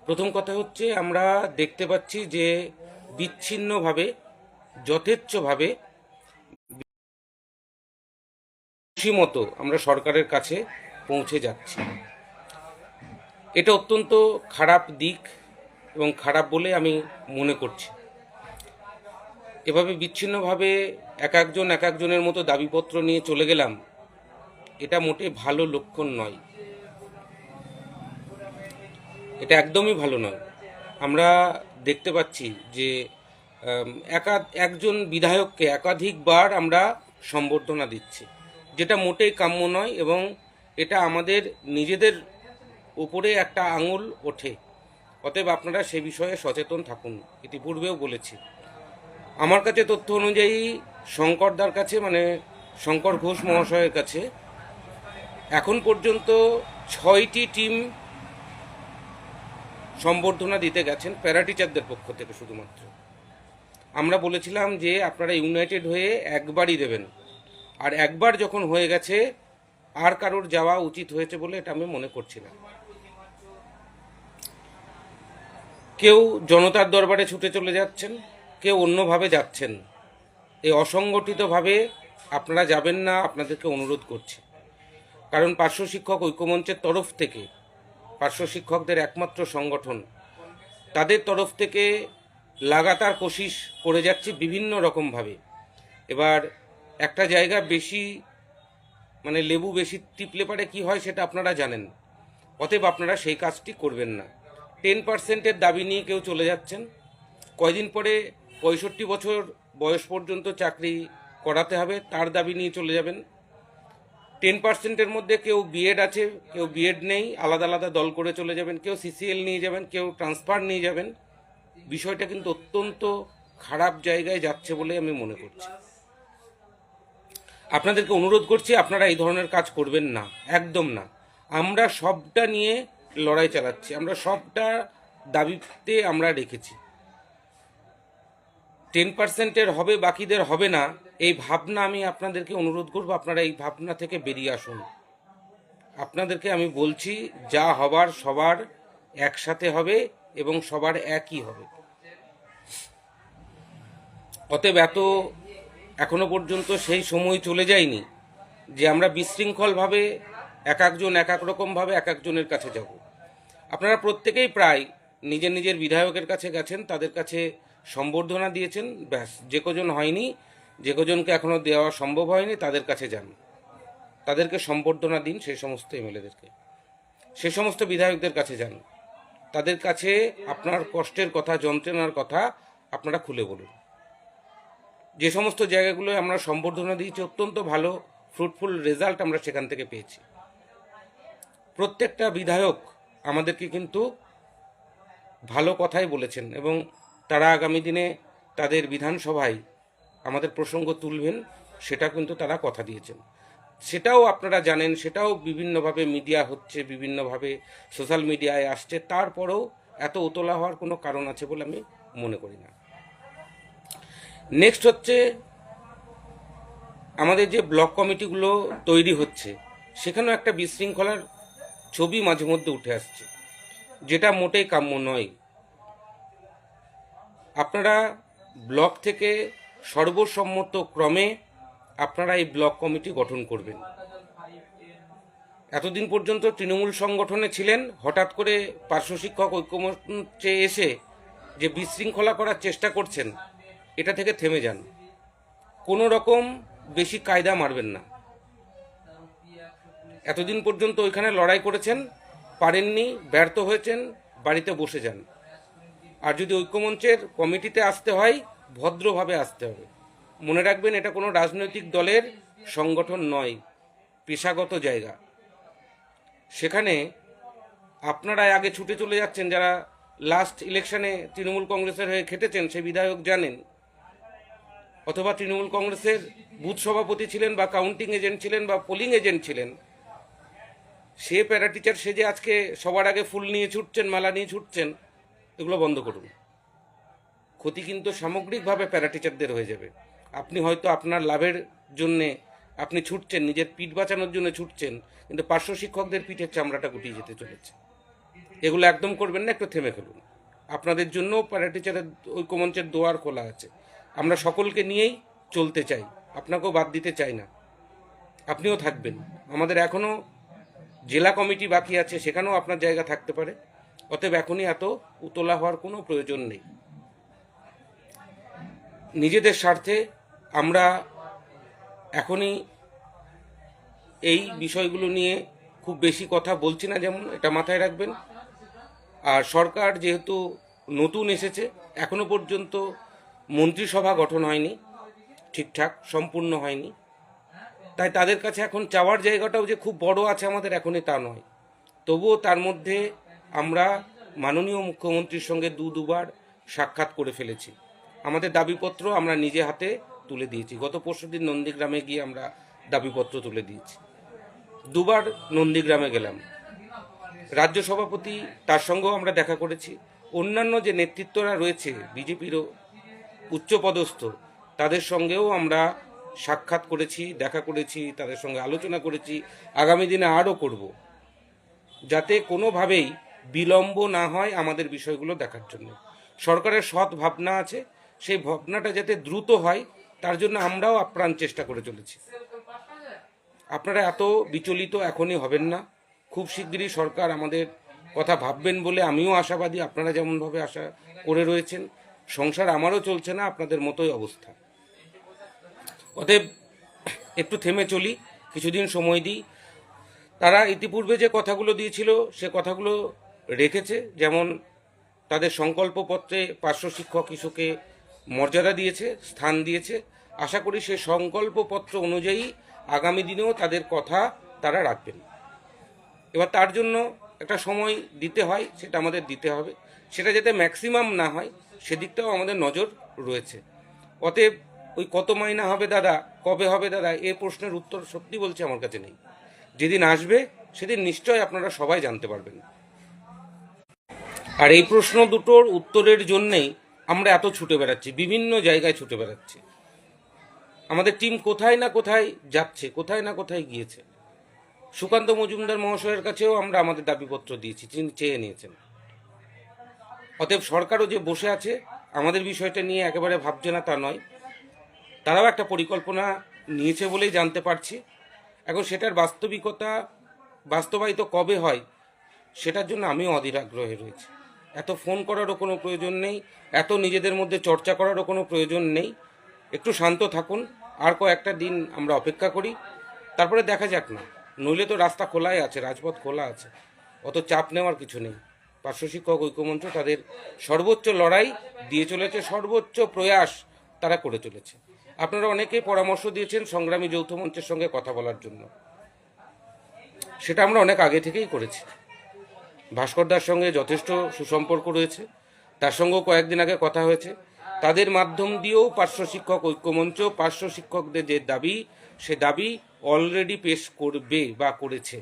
প্রথম কথা হচ্ছে আমরা দেখতে পাচ্ছি যে বিচ্ছিন্নভাবে যথেচ্ছভাবে মতো আমরা সরকারের কাছে পৌঁছে যাচ্ছি। এটা অত্যন্ত খারাপ দিক এবং খারাপ বলে আমি মনে করছি। এভাবে বিচ্ছিন্নভাবে এক একজনের মতো দাবিপত্র নিয়ে চলে গেলাম, এটা মোটে ভালো লক্ষণ নয়, এটা একদমই ভালো নয়। আমরা দেখতে পাচ্ছি যে একজন বিধায়ককে একাধিকবার আমরা সম্বর্ধনা দিচ্ছি, যেটা মোটেই কাম্য নয় এবং এটা আমাদের নিজেদের উপরে একটা আঙুল ওঠে। অতএব আপনারা সে বিষয়ে সচেতন থাকুন। ইতিপূর্বেও বলেছি, আমার কাছে তথ্য অনুযায়ী শঙ্করদার কাছে, মানে শঙ্কর ঘোষ মহাশয়ের কাছে এখন পর্যন্ত 6টি টিম সম্বর্ধনা দিতে গেছেন প্যারা টিচারদের পক্ষ থেকে। শুধুমাত্র আমরা বলেছিলাম যে আপনারা ইউনাইটেড হয়ে একবারই দেবেন, আর একবার যখন হয়ে গেছে আর কারোর যাওয়া উচিত হয়েছে বলে এটা আমি মনে করছি না। কেউ জনতার দরবারে ছুটে চলে যাচ্ছেন, কেউ অন্যভাবে যাচ্ছেন। এই অসংগঠিতভাবে আপনারা যাবেন না, আপনাদেরকে অনুরোধ করছি। কারণ পার্শ্ব শিক্ষক ঐক্যমঞ্চের তরফ থেকে, পার্শ্ব শিক্ষকদের একমাত্র সংগঠন, তাদের তরফ থেকে লাগাতার কোশিশ করে যাচ্ছি বিভিন্ন রকমভাবে। এবার একটা জায়গা বেশি, মানে লেবু বেশি টিপলে পারে কি হয় সেটা আপনারা জানেন। অতএব আপনারা সেই কাজটি করবেন না। 10%-এর দাবি নিয়ে কেউ চলে যাচ্ছেন, কয়দিন পরে 65 বছর বয়স পর্যন্ত চাকরি করাতে হবে তার দাবি নিয়ে চলে যাবেন। 10%-এর মধ্যে কেউ বিএড আছে, কেউ বিএড নেই, আলাদা আলাদা দল করে চলে যাবেন, কেউ সিসিএল নিয়ে যাবেন, কেউ ট্রান্সফার নিয়ে যাবেন। বিষয়টা কিন্তু অত্যন্ত খারাপ জায়গায় যাচ্ছে বলে আমি মনে করছি। আপনাদেরকে অনুরোধ করছি, আপনারা এই ধরনের কাজ করবেন না, একদম না। আমরা সবটা নিয়ে লড়াই চালাচ্ছি, আমরা সবটা দাবিতে আমরা রেখেছি। 10%-এর হবে, বাকিদের হবে না, এই ভাবনা আমি আপনাদেরকে অনুরোধ করব, আপনারা এই ভাবনা থেকে বেরিয়ে আসুন। আপনাদেরকে আমি বলছি, যা হবার সবার একসাথে হবে এবং সবার একই হবে। অতএব এখনো পর্যন্ত সেই সময় চলে যায়নি যে আমরা বিশৃঙ্খলভাবে এক এক রকমভাবে এক একজনের কাছে যাব। আপনারা প্রত্যেকেই প্রায় নিজের নিজের বিধায়কের কাছে গেছেন, তাদের কাছে সম্বর্ধনা দিয়েছেন, ব্যাস। যে কজন হয়নি, যে কজনকে এখনও দেওয়া সম্ভব হয়নি, তাদের কাছে যান, তাদেরকে সম্বর্ধনা দিন। সেই সমস্ত এমএলএদেরকে, সে সমস্ত বিধায়কদের কাছে যান, তাদের কাছে আপনার কষ্টের কথা, যন্ত্রণার কথা আপনারা খুলে বলুন। যে সমস্ত জায়গাগুলোয় আমরা সম্বর্ধনা দিয়েছি, অত্যন্ত ভালো ফ্রুটফুল রেজাল্ট আমরা সেখান থেকে পেয়েছি। প্রত্যেকটা বিধায়ক আমাদেরকে কিন্তু ভালো কথাই বলেছেন এবং তারা আগামী দিনে তাদের বিধানসভায় আমাদের প্রসঙ্গ তুলবেন, সেটা কিন্তু তারা কথা দিয়েছেন। সেটাও আপনারা জানেন, সেটাও বিভিন্নভাবে মিডিয়া হচ্ছে, বিভিন্নভাবে সোশ্যাল মিডিয়ায় আসছে। তারপরেও এত উতলা হওয়ার কোনো কারণ আছে বলে আমি মনে করি না। নেক্সট হচ্ছে, আমাদের যে ব্লক কমিটিগুলো তৈরি হচ্ছে, সেখানেও একটা বিশৃঙ্খলার ছবি মাঝে মধ্যে উঠে আসছে, যেটা মোটেই কাম্য নয়। আপনারা ব্লক থেকে সর্বসম্মত ক্রমে আপনারা এই ব্লক কমিটি গঠন করবেন। এতদিন পর্যন্ত তৃণমূল সংগঠনে ছিলেন, হঠাৎ করে পার্শ্ব শিক্ষক ঐক্যমঞ্চে এসে যে বিশৃঙ্খলা করার চেষ্টা করছেন, এটা থেকে থেমে যান। কোনো রকম বেশি কায়দা মারবেন না। এতদিন পর্যন্ত ওইখানে লড়াই করেছেন, পারেননি, ব্যর্থ হয়েছেন, বাড়িতে বসে যান। আর যদি ঐক্যমঞ্চের কমিটিতে আসতে হয়, ভদ্রভাবে আসতে হবে। মনে রাখবেন, এটা কোনো রাজনৈতিক দলের সংগঠন নয়, পেশাগত জায়গা। সেখানে আপনারা আগে ছুটে চলে যাচ্ছেন, যারা লাস্ট ইলেকশনে তৃণমূল কংগ্রেসের হয়ে খেটেছেন, সে বিধায়ক জানেন, অথবা তৃণমূল কংগ্রেসের বুথ সভাপতি ছিলেন বা কাউন্টিং এজেন্ট ছিলেন বা পোলিং এজেন্ট ছিলেন, সে প্যারা টিচার সেজে আজকে সবার আগে ফুল নিয়ে ছুটছেন, মালা নিয়ে ছুটছেন। এগুলো বন্ধ করুন। ক্ষতি কিন্তু সামগ্রিকভাবে প্যারা টিচারদের হয়ে যাবে। আপনি হয়তো আপনার লাভের জন্যে আপনি ছুটছেন, নিজের পিঠ বাঁচানোর জন্য ছুটছেন, কিন্তু পার্শ্ব শিক্ষকদের পিঠের চামড়াটা গুটিয়ে যেতে চলেছে। এগুলো একদম করবেন না, একটু থেমে ফেলুন। আপনাদের জন্য প্যারা টিচারের ঐক্যমঞ্চের দুয়ার খোলা আছে। আমরা সকলকে নিয়েই চলতে চাই, আপনাকেও বাদ দিতে চাই না। আপনিও থাকবেন। আমাদের এখনও জেলা কমিটি বাকি আছে, সেখানেও আপনার জায়গা থাকতে পারে। অতএব এখনই এত উতলা হওয়ার কোনো প্রয়োজন নেই। নিজেদের স্বার্থে আমরা এখনই এই বিষয়গুলো নিয়ে খুব বেশি কথা বলছি না, যেমন এটা মাথায় রাখবেন। আর সরকার যেহেতু নতুন এসেছে, এখনো পর্যন্ত মন্ত্রিসভা গঠন হয়নি, ঠিকঠাক সম্পূর্ণ হয়নি, তাই তাদের কাছে এখন চাওয়ার জায়গাটাও যে খুব বড় আছে আমাদের এখনই তা নয়। তবুও তার মধ্যে আমরা মাননীয় মুখ্যমন্ত্রীর সঙ্গে দুবার সাক্ষাৎ করে ফেলেছি। আমাদের দাবিপত্র আমরা নিজে হাতে তুলে দিয়েছি। গত পরশুদিন নন্দীগ্রামে গিয়ে আমরা দাবিপত্র তুলে দিয়েছি। দুবার নন্দীগ্রামে গেলাম। রাজ্য সভাপতি, তার সঙ্গেও আমরা দেখা করেছি। অন্যান্য যে নেতৃত্বরা রয়েছে বিজেপিরও উচ্চপদস্থ, তাদের সঙ্গেও আমরা সাক্ষাৎ করেছি, দেখা করেছি, তাদের সঙ্গে আলোচনা করেছি। আগামী দিনে আরও করব, যাতে কোনোভাবেই বিলম্ব না হয় আমাদের বিষয়গুলো দেখার জন্য। সরকারের সৎ ভাবনা আছে, সেই ভাবনাটা যাতে দ্রুত হয় তার জন্য আমরাও আপ্রাণ চেষ্টা করে চলেছি। আপনারা এত বিচলিত এখনই হবেন না। খুব শিগগিরই সরকার আমাদের কথা ভাববেন বলে আমিও আশাবাদী। আপনারা যেমনভাবে আশা করে রয়েছেন, সংসার আমারও চলছে না, আপনাদের মতোই অবস্থা। অতএব একটু থেমে চলি, কিছুদিন সময় দিই। তারা ইতিপূর্বে যে কথাগুলো দিয়েছিল সে কথাগুলো রেখেছে। যেমন তাদের সংকল্পপত্রে পার্শ্ব শিক্ষক ইস্যুকে মর্যাদা দিয়েছে, স্থান দিয়েছে। আশা করি সেই সংকল্পপত্র অনুযায়ী আগামী দিনেও তাদের কথা তারা রাখবেন। এবার তার জন্য একটা সময় দিতে হয়, সেটা আমাদের দিতে হবে। সেটা যাতে ম্যাক্সিমাম না হয় সেদিকটাও আমাদের নজর রয়েছে। অতএব ওই কত মাইনা হবে দাদা, কবে হবে দাদা, এ প্রশ্নের উত্তর সত্যি বলছি আমার কাছে নেই। যেদিন আসবে সেদিন নিশ্চয় আপনারা সবাই জানতে পারবেন। আর এই প্রশ্ন দুটোর উত্তরের জন্যেই আমরা এত ছুটে বেড়াচ্ছি, বিভিন্ন জায়গায় ছুটে বেড়াচ্ছি। আমাদের টিম কোথায় না কোথায় যাচ্ছে, কোথায় না কোথায় গিয়েছে। সুকান্ত মজুমদার মহাশয়ের কাছেও আমরা আমাদের দাবিপত্র দিয়েছি, তিনি চেয়ে নিয়েছেন। অতএব সরকারও যে বসে আছে আমাদের বিষয়টা নিয়ে একেবারে ভাবছে না তা নয়, তারাও একটা পরিকল্পনা নিয়েছে বলেই জানতে পারছি। এখন সেটার বাস্তবায়িত কবে হয় সেটার জন্য আমিও অধীর আগ্রহে রয়েছি। এত ফোন করারও কোনো প্রয়োজন নেই, এত নিজেদের মধ্যে চর্চা করারও কোনো প্রয়োজন নেই। একটু শান্ত থাকুন, আর কয়েকটা দিন আমরা অপেক্ষা করি, তারপরে দেখা যাক না। নইলে তো রাস্তা খোলাই আছে, রাজপথ খোলা আছে, অত চাপ নেওয়ার কিছু নেই। পার্শ্ব শিক্ষক ঐক্যমঞ্চ তাদের সর্বোচ্চ লড়াই দিয়ে চলেছে, সর্বোচ্চ প্রয়াস তারা করে চলেছে। আপনারা অনেকেই পরামর্শ দিয়েছেন সংগ্রামী যৌথ মঞ্চের সঙ্গে কথা বলার জন্য, সেটা আমরা অনেক আগে থেকেই করেছি। ভাস্করদার সঙ্গে যথেষ্ট সুসম্পর্ক রয়েছে, তার সঙ্গেও কয়েকদিন আগে কথা হয়েছে। তাদের মাধ্যম দিয়েও পার্শ্ব শিক্ষক ঐক্যমঞ্চ পার্শ্ব শিক্ষকদের যে দাবি, সে দাবি অলরেডি পেশ করবে বা করেছে।